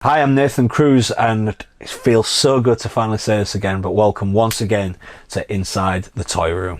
Hi, I'm Nathan Cruz, and it feels so good to finally say this again, but welcome once again to Inside the Toy Room.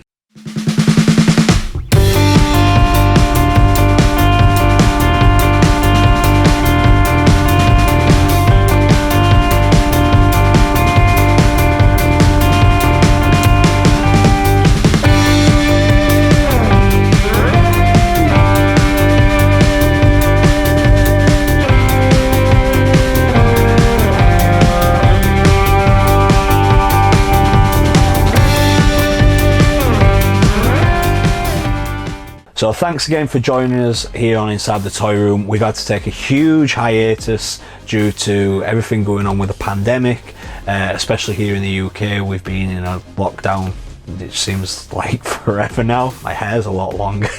So thanks again for joining us here on Inside the Toy Room. We've had to take a huge hiatus due to everything going on with the pandemic, especially here in the UK. We've been in a lockdown, it seems like forever now. My hair's a lot longer.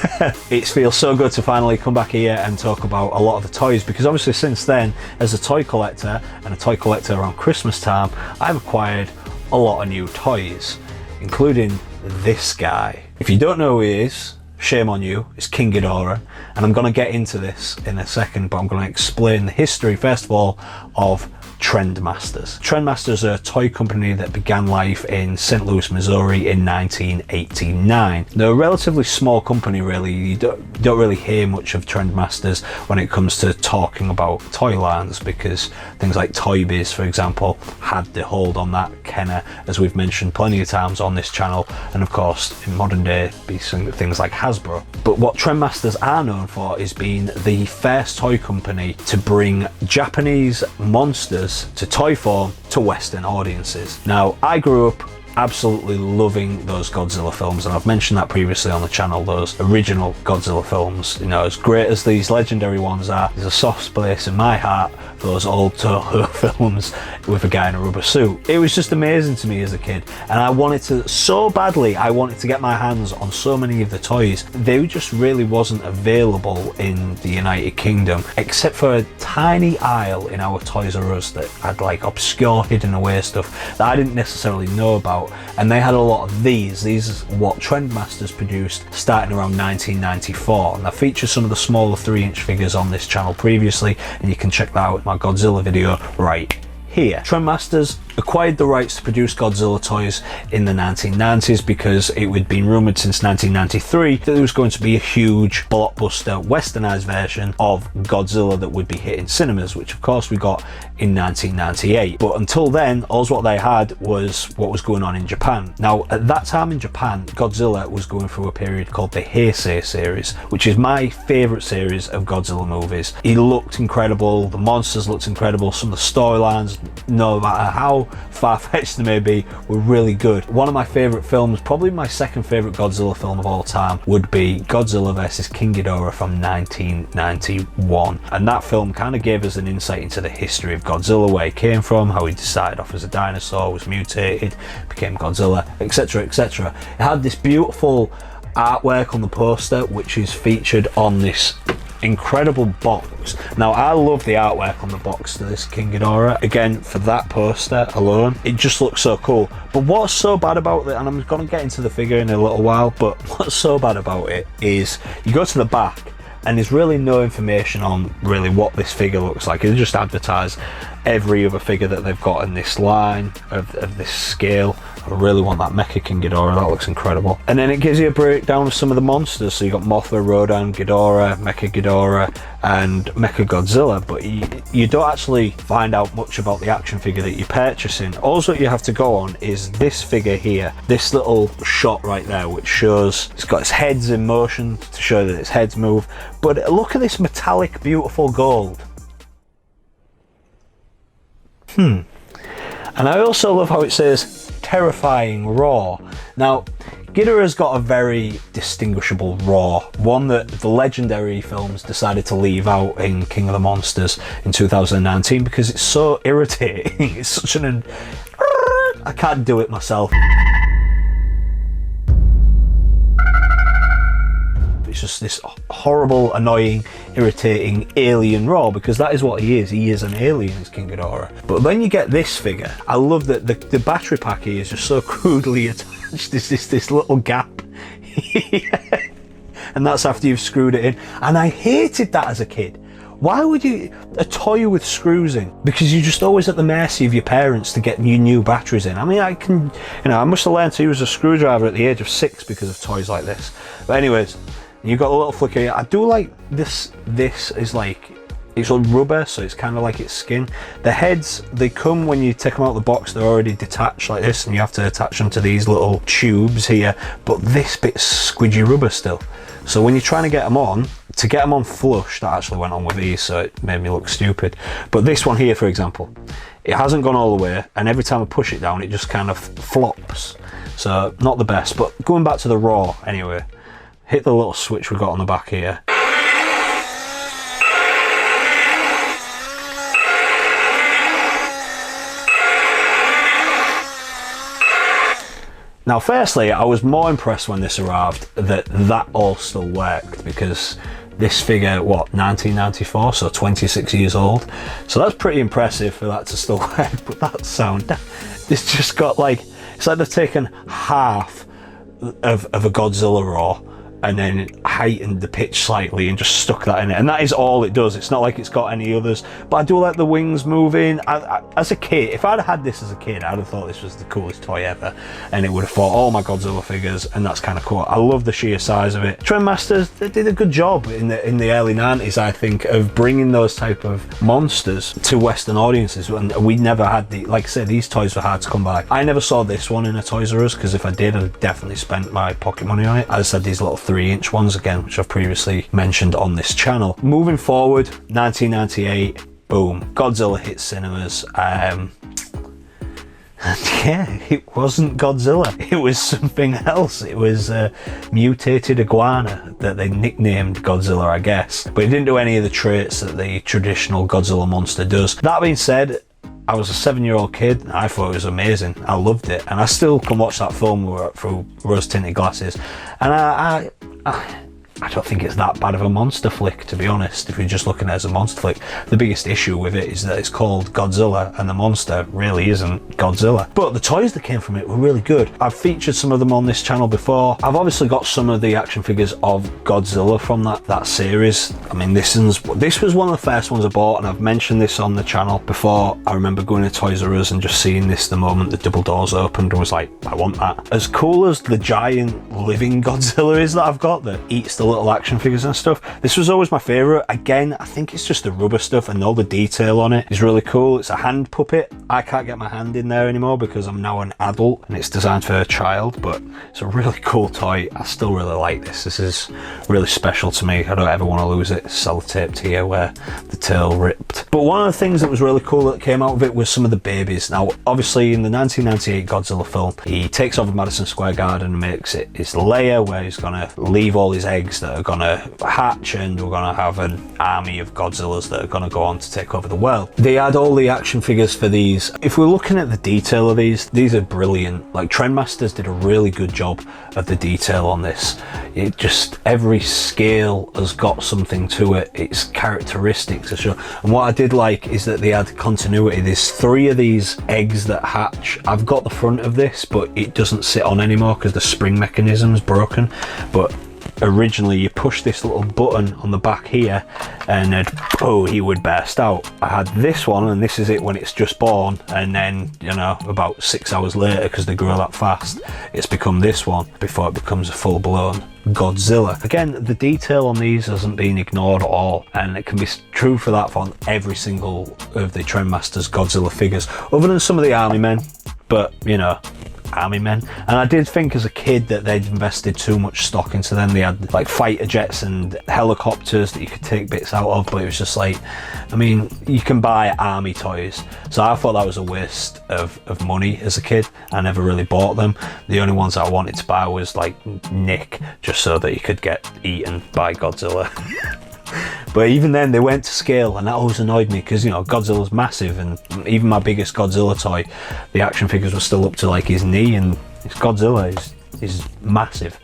It feels so good to finally come back here and talk about a lot of the toys, because obviously since then, as a toy collector and a toy collector around Christmas time, I've acquired a lot of new toys, including this guy. If you don't know who he is, shame on you, it's King Ghidorah, and I'm going to get into this in a second, but I'm going to explain the history first of all of Trendmasters. Trendmasters are a toy company that began life in St. Louis, Missouri in 1989. They're a relatively small company really. You don't really hear much of Trendmasters when it comes to talking about toy lines, because things like Toy Biz, for example, had the hold on that. Kenner, as we've mentioned plenty of times on this channel, and of course in modern day be things like Hasbro. But what Trendmasters are known for is being the first toy company to bring Japanese monsters to toy form to Western audiences. Now, I grew up absolutely loving those Godzilla films, and I've mentioned that previously on the channel. Those original Godzilla films, you know, as great as these legendary ones are, there's a soft place in my heart for those old Toho films with a guy in a rubber suit. It was just amazing to me as a kid, and I wanted to so badly, I wanted to get my hands on so many of the toys. They just really wasn't available in the United Kingdom, except for a tiny aisle in our Toys R Us that had like obscure hidden away stuff that I didn't necessarily know about. And they had a lot of these. These are what Trendmasters produced starting around 1994, and I featured some of the smaller 3-inch figures on this channel previously, and you can check that out in my Godzilla video right here. Trendmasters acquired the rights to produce Godzilla toys in the 1990s because it had been rumoured since 1993 that there was going to be a huge blockbuster westernised version of Godzilla that would be hitting cinemas, which of course we got in 1998. But until then, all what they had was what was going on in Japan. Now, at that time in Japan, Godzilla was going through a period called the Heisei series, which is my favourite series of Godzilla movies. He looked incredible, the monsters looked incredible, some of the storylines, no matter how far-fetched they may be, were really good. One of my favourite films, probably my second favourite Godzilla film of all time, would be Godzilla vs King Ghidorah from 1991, and that film kind of gave us an insight into the history of Godzilla, where he came from, how he started off as a dinosaur, was mutated, became Godzilla, etc, etc. It had this beautiful artwork on the poster, which is featured on this incredible box. Now, I love the artwork on the box to this King Ghidorah. Again, for that poster alone, it just looks so cool. But what's so bad about it, and I'm going to get into the figure in a little while, but what's so bad about it is you go to the back and there's really no information on really what this figure looks like. They just advertise every other figure that they've got in this line of this scale. I really want that Mecha King Ghidorah, that looks incredible. And then it gives you a breakdown of some of the monsters. So you got Mothra, Rodan, Ghidorah, Mecha Ghidorah, and Mecha Godzilla, but you don't actually find out much about the action figure that you're purchasing. All that you have to go on is this figure here, this little shot right there, which shows it's got its heads in motion to show that its heads move. But look at this metallic, beautiful gold. And I also love how it says terrifying raw. Now, Ghidorah's got a very distinguishable roar, one that the legendary films decided to leave out in King of the Monsters in 2019 because it's so irritating. It's such an... I can't do it myself. It's just this horrible, annoying, irritating alien roar, because that is what he is. He is an alien, is King Ghidorah. But when you get this figure, I love that the battery pack here is just so crudely attached. There's this little gap here. And that's after you've screwed it in. And I hated that as a kid. Why would you, a toy with screws in? Because you're just always at the mercy of your parents to get new batteries in. I mean, I can, I must have learned to use a screwdriver at the age of 6 because of toys like this. But anyways, you've got a little flicker here. I do like this. This is like, it's on rubber, so it's kind of like it's skin. The heads, they come when you take them out of the box, they're already detached like this, and you have to attach them to these little tubes here. But this bit's squidgy rubber still. So when you're trying to get them on, flush, that actually went on with these, so it made me look stupid. But this one here, for example, it hasn't gone all the way, and every time I push it down, it just kind of flops. So not the best, but going back to the raw anyway, hit the little switch we got on the back here. Now, firstly, I was more impressed when this arrived that all still worked, because this figure, what, 1994, so 26 years old. So that's pretty impressive for that to still work. But that sound, it's just got like, it's like they've taken half of a Godzilla raw and then heightened the pitch slightly and just stuck that in it, and that is all it does. It's not like it's got any others, but I do like the wings moving. As a kid, if I'd had this as a kid, I'd have thought this was the coolest toy ever, and it would have fought all my Godzilla figures, and that's kind of cool. I love the sheer size of it. Trendmasters, they did a good job in the early 90s, I think, of bringing those type of monsters to Western audiences, and we never had like I said, these toys were hard to come by. I never saw this one in a Toys R Us, because if I did, I'd definitely spent my pocket money on it. I just had these little 3-inch ones again, which I've previously mentioned on this channel. Moving forward, 1998, boom, Godzilla hits cinemas. Yeah, it wasn't Godzilla, it was something else. It was a mutated iguana that they nicknamed Godzilla, I guess, but it didn't do any of the traits that the traditional Godzilla monster does. That being said, I was a 7-year-old kid. I thought it was amazing. I loved it, and I still can watch that film through rose-tinted glasses. And I don't think it's that bad of a monster flick, to be honest, if you're just looking at it as a monster flick. The biggest issue with it is that it's called Godzilla, and the monster really isn't Godzilla. But the toys that came from it were really good. I've featured some of them on this channel before. I've obviously got some of the action figures of Godzilla from that series. I mean, this was one of the first ones I bought, and I've mentioned this on the channel before. I remember going to Toys R Us and just seeing this the moment the double doors opened and was like, I want that. As cool as the giant living Godzilla is that I've got that eats the little action figures and stuff, this was always my favourite. Again, I think it's just the rubber stuff, and all the detail on it is really cool. It's a hand puppet. I can't get my hand in there anymore because I'm now an adult and it's designed for a child, but it's a really cool toy. I still really like this. This is really special to me. I don't ever want to lose it. It's sellotaped here where the tail ripped. But one of the things that was really cool that came out of it was some of the babies. Now, obviously in the 1998 Godzilla film, he takes over Madison Square Garden and makes it his lair where he's going to leave all his eggs that are going to hatch, and we're going to have an army of Godzillas that are going to go on to take over the world. They had all the action figures for these. If we're looking at the detail of these are brilliant. Like, Trendmasters did a really good job of the detail on this. It just, every scale has got something to it. It's characteristics are sure. And what I did like is that they had continuity. There's 3 of these eggs that hatch. I've got the front of this, but it doesn't sit on anymore because the spring mechanism's broken. But originally you push this little button on the back here and he would burst out. I had this one, and this is it when it's just born, and then, you know, about 6 hours later, because they grow that fast, it's become this one before it becomes a full-blown Godzilla. Again, the detail on these hasn't been ignored at all, and it can be true for that for every single of the Trendmasters Godzilla figures, other than some of the army men, but, you know, army men. And I did think as a kid that they'd invested too much stock into them. They had like fighter jets and helicopters that you could take bits out of, but it was just like, I mean, you can buy army toys, so I thought that was a waste of money as a kid. I never really bought them. The only ones I wanted to buy was like Nick, just so that he could get eaten by Godzilla. But even then, they went to scale, and that always annoyed me because, you know, Godzilla's massive, and even my biggest Godzilla toy, the action figures were still up to like his knee, and it's Godzilla is massive.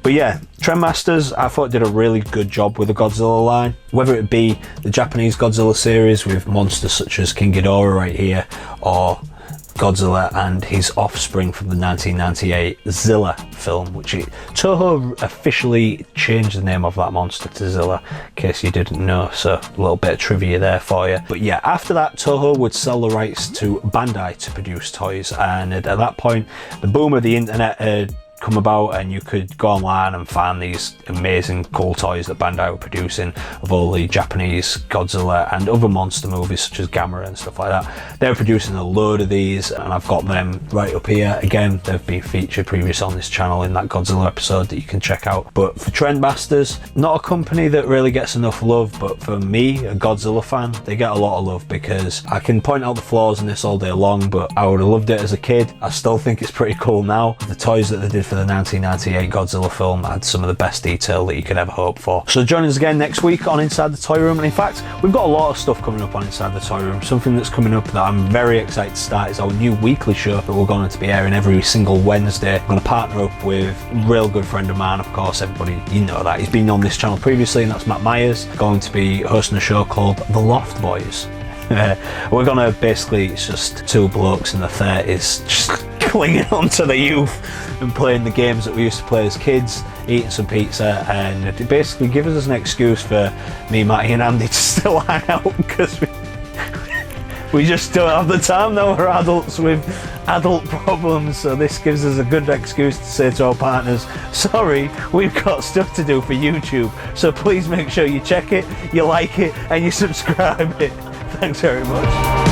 But yeah, Trendmasters, I thought, did a really good job with the Godzilla line. Whether it be the Japanese Godzilla series with monsters such as King Ghidorah right here, or Godzilla and his offspring from the 1998 Zilla film, which Toho officially changed the name of that monster to Zilla, in case you didn't know, so a little bit of trivia there for you. But yeah, after that, Toho would sell the rights to Bandai to produce toys, and at that point, the boom of the internet had come about, and you could go online and find these amazing cool toys that Bandai were producing of all the Japanese Godzilla and other monster movies such as Gamera and stuff like that. They were producing a load of these, and I've got them right up here. Again, they've been featured previously on this channel in that Godzilla episode that you can check out. But for Trendmasters, not a company that really gets enough love, but for me, a Godzilla fan, they get a lot of love, because I can point out the flaws in this all day long, but I would have loved it as a kid. I still think it's pretty cool now. The toys that they did for the 1998 Godzilla film had some of the best detail that you could ever hope for. So join us again next week on Inside the Toy Room, and in fact, we've got a lot of stuff coming up on Inside the Toy Room. Something that's coming up that I'm very excited to start is our new weekly show that we're going to be airing every single Wednesday. I'm going to partner up with a real good friend of mine, of course, everybody, you know that. He's been on this channel previously, and that's Matt Myers, going to be hosting a show called The Loft Boys. We're gonna basically, it's just two blokes in their 30s just clinging on to the youth and playing the games that we used to play as kids, eating some pizza, and it basically gives us an excuse for me, Matty and Andy to still hang out, because we just don't have the time now. We're adults with adult problems, so this gives us a good excuse to say to our partners, sorry, we've got stuff to do for YouTube, so please make sure you check it, you like it, and you subscribe it. Thanks very much.